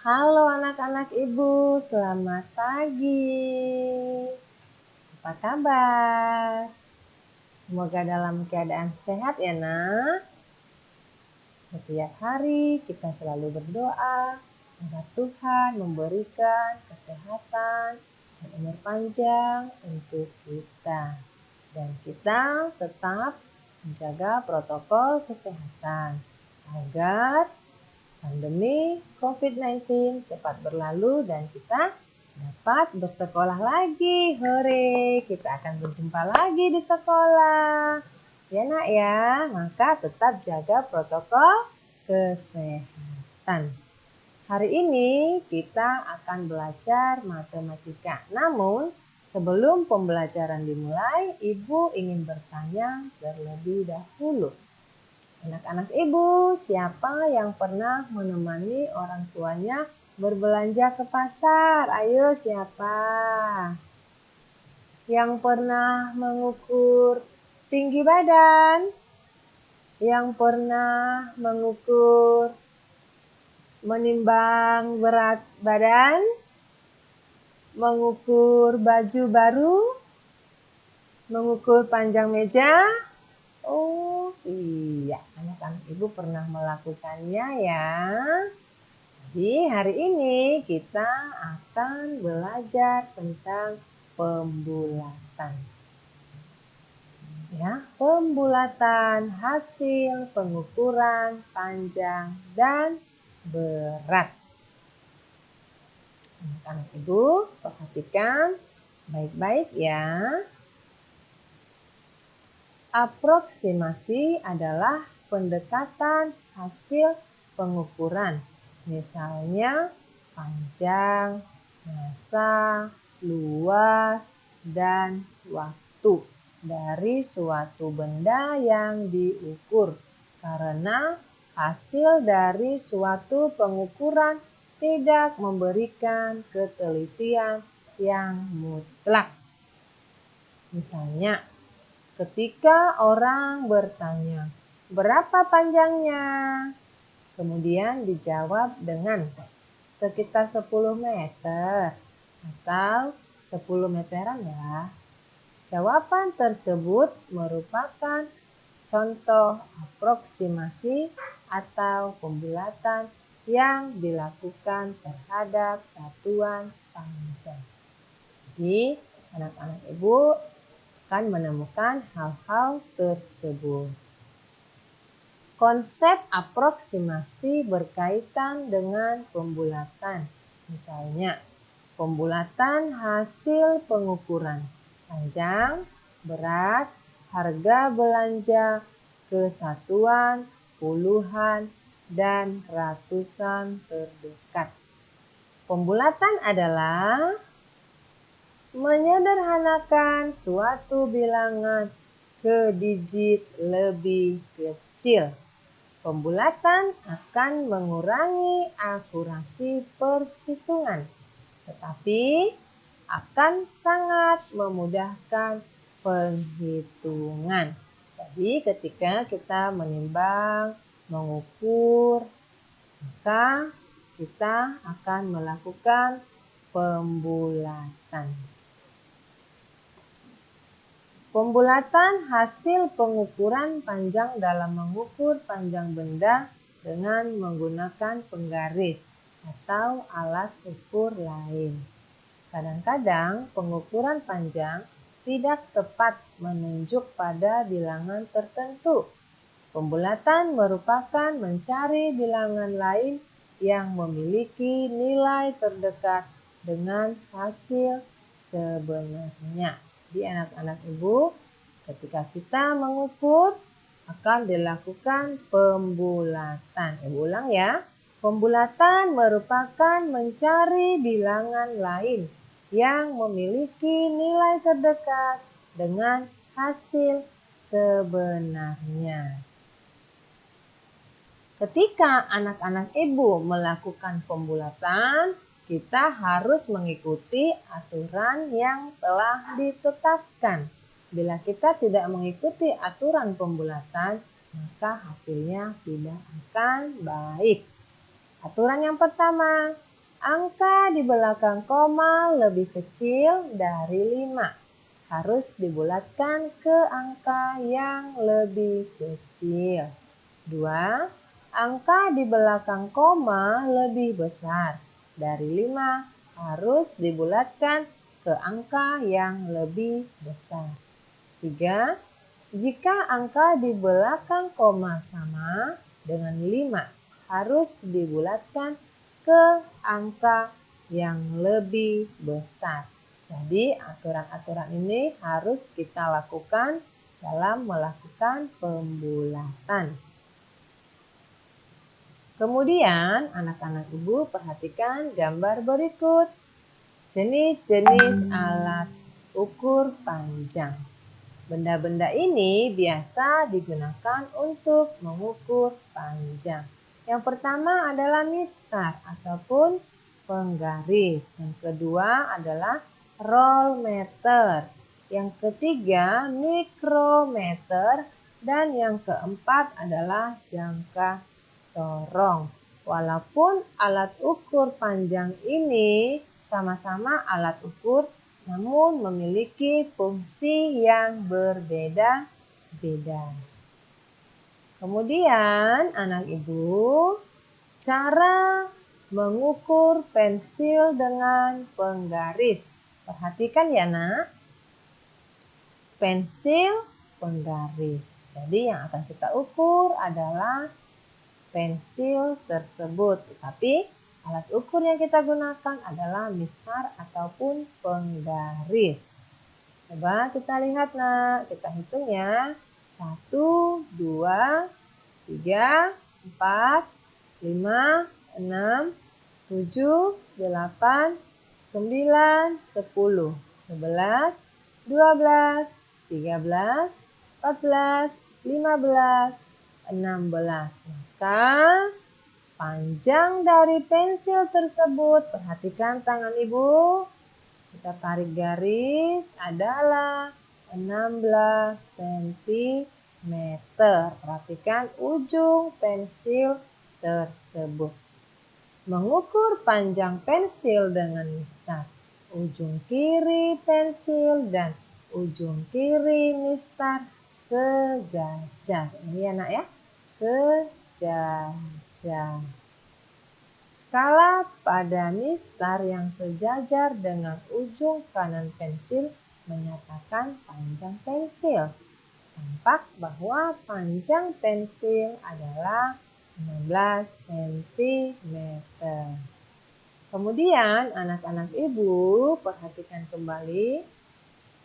Halo anak-anak ibu, selamat pagi. Apa kabar? Semoga dalam keadaan sehat ya nak. Setiap hari kita selalu berdoa agar Tuhan memberikan kesehatan dan umur panjang untuk kita. Dan kita tetap menjaga protokol kesehatan agar pandemi COVID-19 cepat berlalu dan kita dapat bersekolah lagi. Hore, kita akan berjumpa lagi di sekolah. Ya nak ya, maka tetap jaga protokol kesehatan. Hari ini kita akan belajar matematika. Namun sebelum pembelajaran dimulai, Ibu ingin bertanya terlebih dahulu. Anak-anak ibu, siapa yang pernah menemani orang tuanya berbelanja ke pasar? Ayo siapa? Yang pernah mengukur tinggi badan? Yang pernah menimbang berat badan? Mengukur baju baru? Mengukur panjang meja? Oh iya, anak-anak ibu pernah melakukannya ya. Jadi hari ini kita akan belajar tentang pembulatan. Ya, pembulatan hasil pengukuran panjang dan berat. Anak-anak ibu perhatikan baik-baik ya. Aproksimasi adalah pendekatan hasil pengukuran, misalnya panjang, massa, luas, dan waktu dari suatu benda yang diukur, karena hasil dari suatu pengukuran tidak memberikan ketelitian yang mutlak. Misalnya, ketika orang bertanya, berapa panjangnya? Kemudian dijawab dengan sekitar 10 meter atau 10 meteran ya. Jawaban tersebut merupakan contoh aproksimasi atau pembulatan yang dilakukan terhadap satuan panjang. Jadi, anak-anak ibu akan menemukan hal-hal tersebut. Konsep aproksimasi berkaitan dengan pembulatan. Misalnya, pembulatan hasil pengukuran panjang, berat, harga belanja, kesatuan, puluhan, dan ratusan terdekat. Pembulatan adalah menyederhanakan suatu bilangan ke digit lebih kecil. Pembulatan akan mengurangi akurasi perhitungan, tetapi akan sangat memudahkan perhitungan. Jadi ketika kita menimbang, mengukur, maka kita akan melakukan pembulatan. Pembulatan hasil pengukuran panjang dalam mengukur panjang benda dengan menggunakan penggaris atau alat ukur lain. Kadang-kadang pengukuran panjang tidak tepat menunjuk pada bilangan tertentu. Pembulatan merupakan mencari bilangan lain yang memiliki nilai terdekat dengan hasil sebenarnya. Jadi anak-anak ibu, ketika kita mengukur akan dilakukan pembulatan. Ibu ulang ya. Pembulatan merupakan mencari bilangan lain yang memiliki nilai terdekat dengan hasil sebenarnya. Ketika anak-anak ibu melakukan pembulatan, kita harus mengikuti aturan yang telah ditetapkan. Bila kita tidak mengikuti aturan pembulatan, maka hasilnya tidak akan baik. Aturan yang pertama, Angka di belakang koma lebih kecil dari 5. Harus dibulatkan ke angka yang lebih kecil. 2. Angka di belakang koma lebih besar dari 5. Harus dibulatkan ke angka yang lebih besar. 3. Jika angka di belakang koma sama dengan 5, harus dibulatkan ke angka yang lebih besar. Jadi aturan-aturan ini harus kita lakukan dalam melakukan pembulatan. Kemudian anak-anak ibu perhatikan gambar berikut. Jenis-jenis alat ukur panjang. Benda-benda ini biasa digunakan untuk mengukur panjang. Yang pertama adalah mistar ataupun penggaris. Yang kedua adalah rollmeter. Yang ketiga mikrometer. Dan yang keempat adalah jangka sorong. Walaupun alat ukur panjang ini sama-sama alat ukur, namun memiliki fungsi yang berbeda-beda. Kemudian anak ibu, cara mengukur pensil dengan penggaris. Perhatikan ya nak, pensil penggaris. Jadi yang akan kita ukur adalah pensil tersebut. Tetapi alat ukur yang kita gunakan adalah mistar ataupun penggaris. Coba kita lihat nak, kita hitung ya. 1, 2, 3, 4, 5, 6, 7, 8, 9, 10, 11, 12, 13, 14, 15, 16. Maka panjang dari pensil tersebut, perhatikan tangan ibu, kita tarik garis adalah 16 cm. Perhatikan ujung pensil tersebut. Mengukur panjang pensil dengan mistar. Ujung kiri pensil dan ujung kiri mistar sejajar. Ini ya nak ya, sejajar. Skala pada mistar yang sejajar dengan ujung kanan pensil menyatakan panjang pensil. Tampak bahwa panjang pensil adalah 16 cm. Kemudian anak-anak ibu perhatikan kembali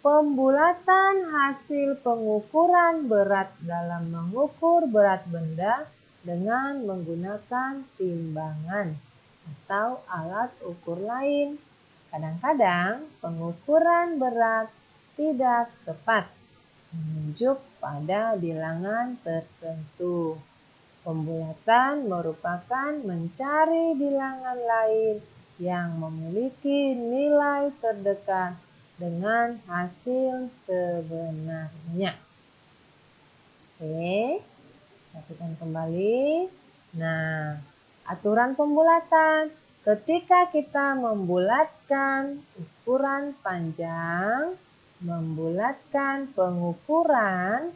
pembulatan hasil pengukuran berat dalam mengukur berat benda dengan menggunakan timbangan atau alat ukur lain. Kadang-kadang pengukuran berat tidak tepat, menunjuk pada bilangan tertentu. Pembulatan merupakan mencari bilangan lain yang memiliki nilai terdekat dengan hasil sebenarnya. Oke, perhatikan kembali. Nah, aturan pembulatan. Ketika kita membulatkan ukuran panjang, membulatkan pengukuran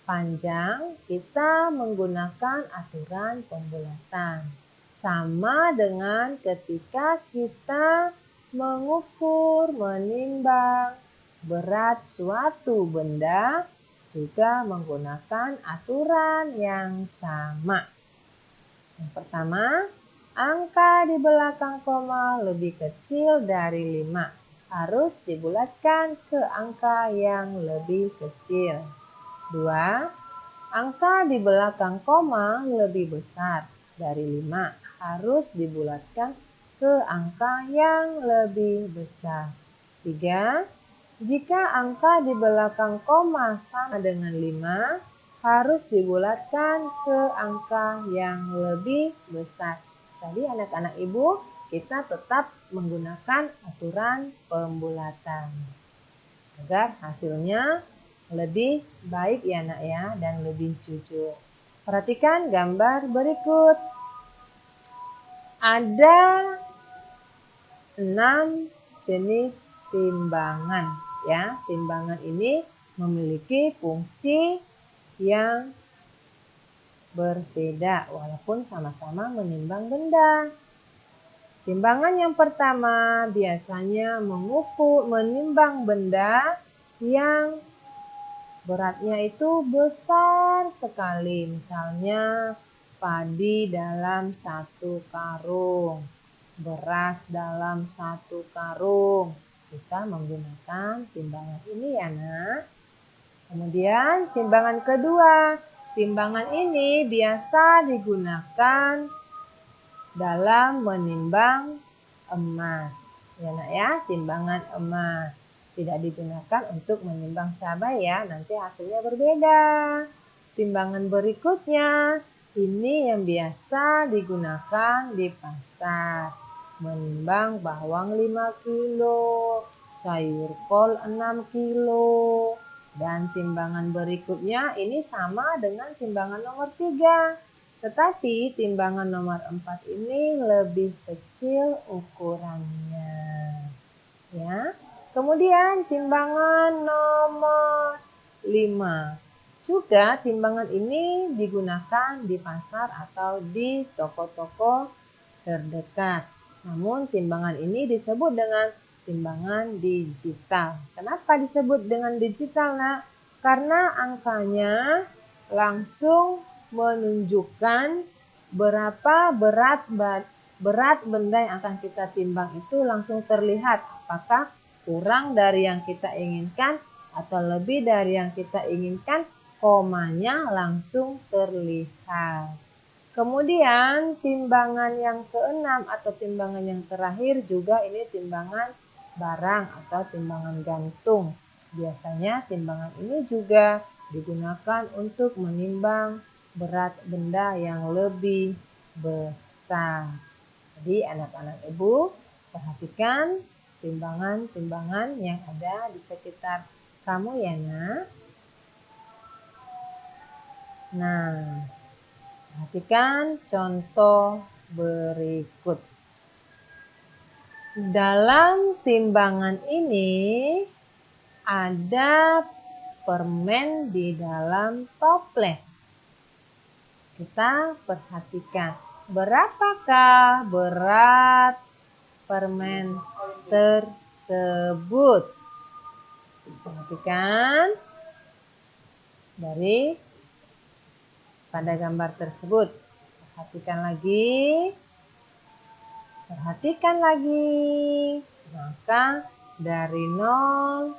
panjang, kita menggunakan aturan pembulatan. Sama dengan ketika kita mengukur, menimbang berat suatu benda, juga menggunakan aturan yang sama. Yang pertama, angka di belakang koma lebih kecil dari 5. Harus dibulatkan ke angka yang lebih kecil. 2. Angka di belakang koma lebih besar dari 5. Harus dibulatkan ke angka yang lebih besar. 3. Jika angka di belakang koma sama dengan 5, harus dibulatkan ke angka yang lebih besar. Jadi anak-anak ibu, kita tetap menggunakan aturan pembulatan agar hasilnya lebih baik ya nak ya, dan lebih jujur. Perhatikan gambar berikut. Ada 6 jenis timbangan ya. Timbangan ini memiliki fungsi yang berbeda walaupun sama-sama menimbang benda. Timbangan yang pertama biasanya menimbang benda yang beratnya itu besar sekali. Misalnya padi dalam 1 karung, beras dalam 1 karung. Kita menggunakan timbangan ini ya nak. Kemudian timbangan kedua. Timbangan ini biasa digunakan dalam menimbang emas. Ya nak ya, timbangan emas. Tidak digunakan untuk menimbang cabai ya, nanti hasilnya berbeda. Timbangan berikutnya, ini yang biasa digunakan di pasar. Menimbang bawang 5 kilo, sayur kol 6 kilo. Dan timbangan berikutnya ini sama dengan timbangan nomor 3. Tetapi timbangan nomor 4 ini lebih kecil ukurannya. Ya. Kemudian timbangan nomor 5. Juga timbangan ini digunakan di pasar atau di toko-toko terdekat. Namun timbangan ini disebut dengan timbangan digital. Kenapa disebut dengan digital, nak? Karena angkanya langsung menunjukkan berapa berat benda yang akan kita timbang itu langsung terlihat. Apakah kurang dari yang kita inginkan atau lebih dari yang kita inginkan, komanya langsung terlihat. Kemudian timbangan yang keenam atau timbangan yang terakhir juga ini timbangan barang atau timbangan gantung. Biasanya timbangan ini juga digunakan untuk menimbang berat benda yang lebih besar. Jadi anak-anak ibu perhatikan timbangan-timbangan yang ada di sekitar kamu ya nak. Nah, perhatikan contoh berikut. Dalam timbangan ini ada permen di dalam toples. Kita perhatikan berapakah berat permen tersebut. Perhatikan dari pada gambar tersebut. Perhatikan lagi. Maka dari 0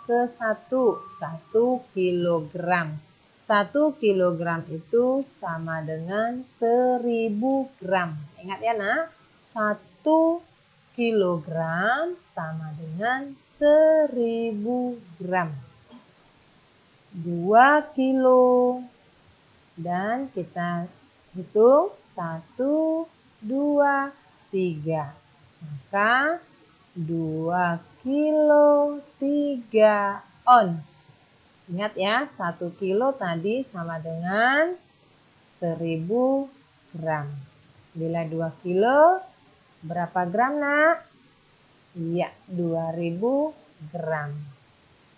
ke 1 kilogram. 1 kilogram itu sama dengan 1000 gram. Ingat ya nak, 1 kilogram sama dengan 1000 gram. 2 kilo. Dan kita hitung 1, 2, 3. Maka 2 kilo 3 ons. Ingat ya, 1 kilo tadi sama dengan 1000 gram. Bila 2 kilo, berapa gram nak? Iya, 2000 gram.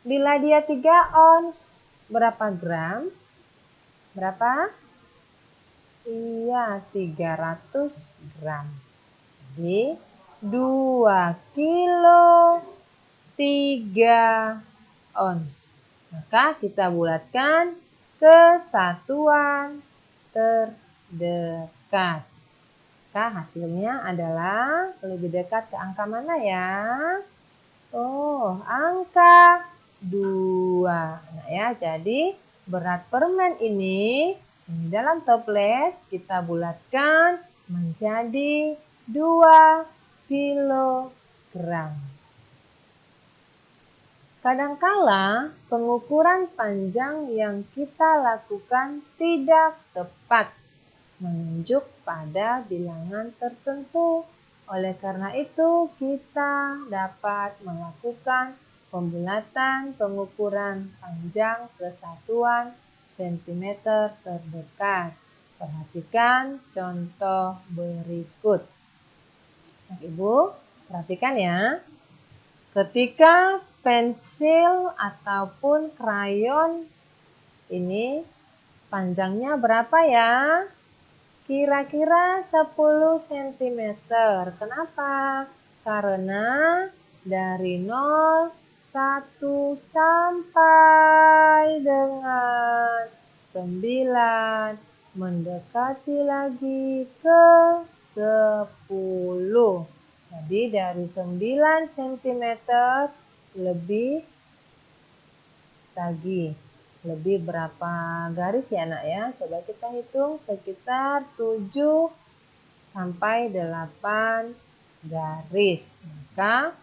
Bila dia 3 ons, berapa gram? Berapa? Iya, 300 gram. Jadi 2 kilo 3 ons. Maka kita bulatkan ke satuan terdekat. Maka hasilnya adalah lebih dekat ke angka mana ya? Oh, angka 2. Nah ya, jadi berat permen ini di dalam toples kita bulatkan menjadi 2 kilogram. Kadangkala pengukuran panjang yang kita lakukan tidak tepat menunjuk pada bilangan tertentu. Oleh karena itu, kita dapat melakukan pembulatan pengukuran panjang ke satuan sentimeter terdekat. Perhatikan contoh berikut. Ibu, Perhatikan ya. Ketika pensil ataupun krayon ini panjangnya berapa ya? Kira-kira 10 cm. Kenapa? Karena dari 0, 1 sampai dengan 9 mendekati lagi ke 10. Jadi dari 9 cm lebih lagi. Lebih berapa garis ya nak ya? Coba kita hitung, sekitar 7 sampai 8 garis. Maka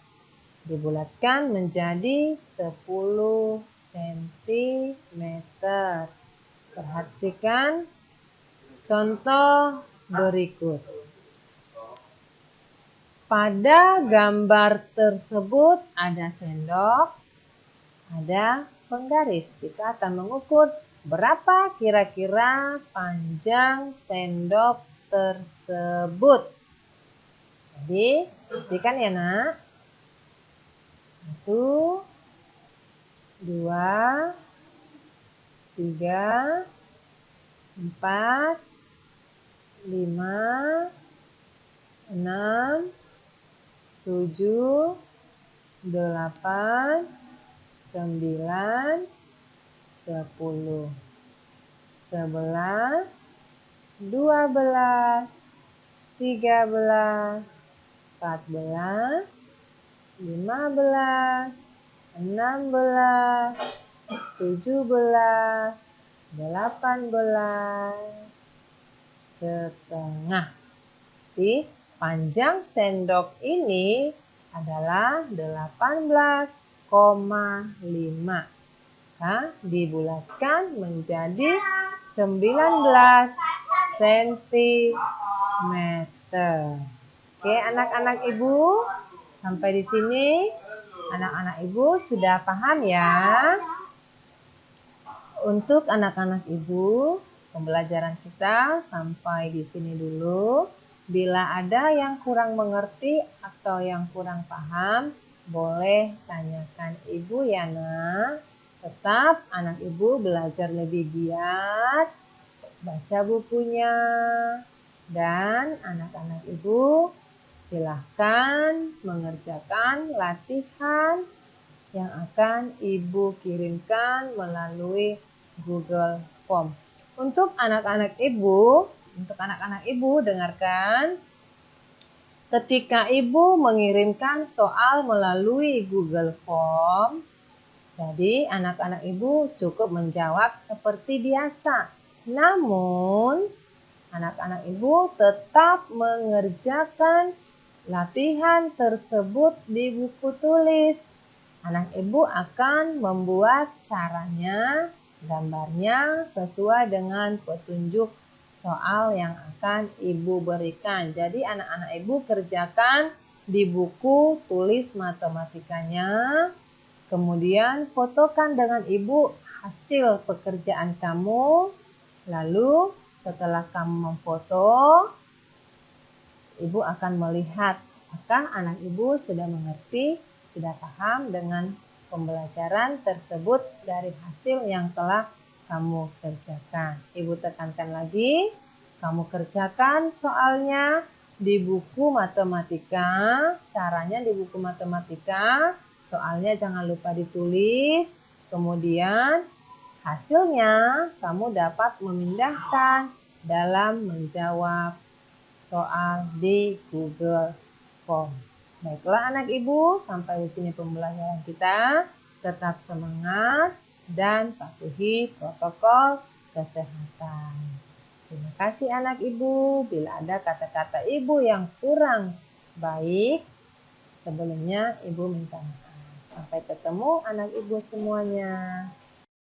dibulatkan menjadi 10 cm. Perhatikan contoh berikut. Pada gambar tersebut ada sendok, ada penggaris. Kita akan mengukur berapa kira-kira panjang sendok tersebut. Jadi, perhatikan ya nak. 1, 2, 3, 4, 5, 6, 7, 8, 9, 10, 11, 12, 13, 14, 15, 16, 17, 18 setengah. Jadi panjang sendok ini adalah 18,5. Nah, dibulatkan menjadi 19 cm. Oke, anak-anak ibu, sampai di sini anak-anak ibu sudah paham ya. Untuk anak-anak ibu, pembelajaran kita sampai di sini dulu. Bila ada yang kurang mengerti atau yang kurang paham, boleh tanyakan ibu ya nak. Tetap anak ibu belajar lebih giat, baca bukunya, dan anak-anak ibu silahkan mengerjakan latihan yang akan ibu kirimkan melalui Google Form. Untuk anak-anak ibu dengarkan. Ketika ibu mengirimkan soal melalui Google Form, jadi anak-anak ibu cukup menjawab seperti biasa. Namun, anak-anak ibu tetap mengerjakan latihan tersebut di buku tulis. Anak ibu akan membuat caranya, gambarnya sesuai dengan petunjuk soal yang akan ibu berikan. Jadi anak-anak ibu kerjakan di buku tulis matematikanya. Kemudian fotokan dengan ibu hasil pekerjaan kamu. Lalu setelah kamu memfoto, ibu akan melihat apakah anak ibu sudah mengerti, sudah paham dengan pembelajaran tersebut dari hasil yang telah kamu kerjakan. Ibu tekankan lagi, kamu kerjakan soalnya di buku matematika. Caranya di buku matematika, soalnya jangan lupa ditulis. Kemudian hasilnya kamu dapat memindahkan dalam menjawab soal di Google Form. Baiklah anak ibu, sampai di sini pembelajaran kita. Tetap semangat dan patuhi protokol kesehatan. Terima kasih anak ibu. Bila ada kata-kata ibu yang kurang baik, sebelumnya ibu minta maaf. Sampai ketemu anak ibu semuanya.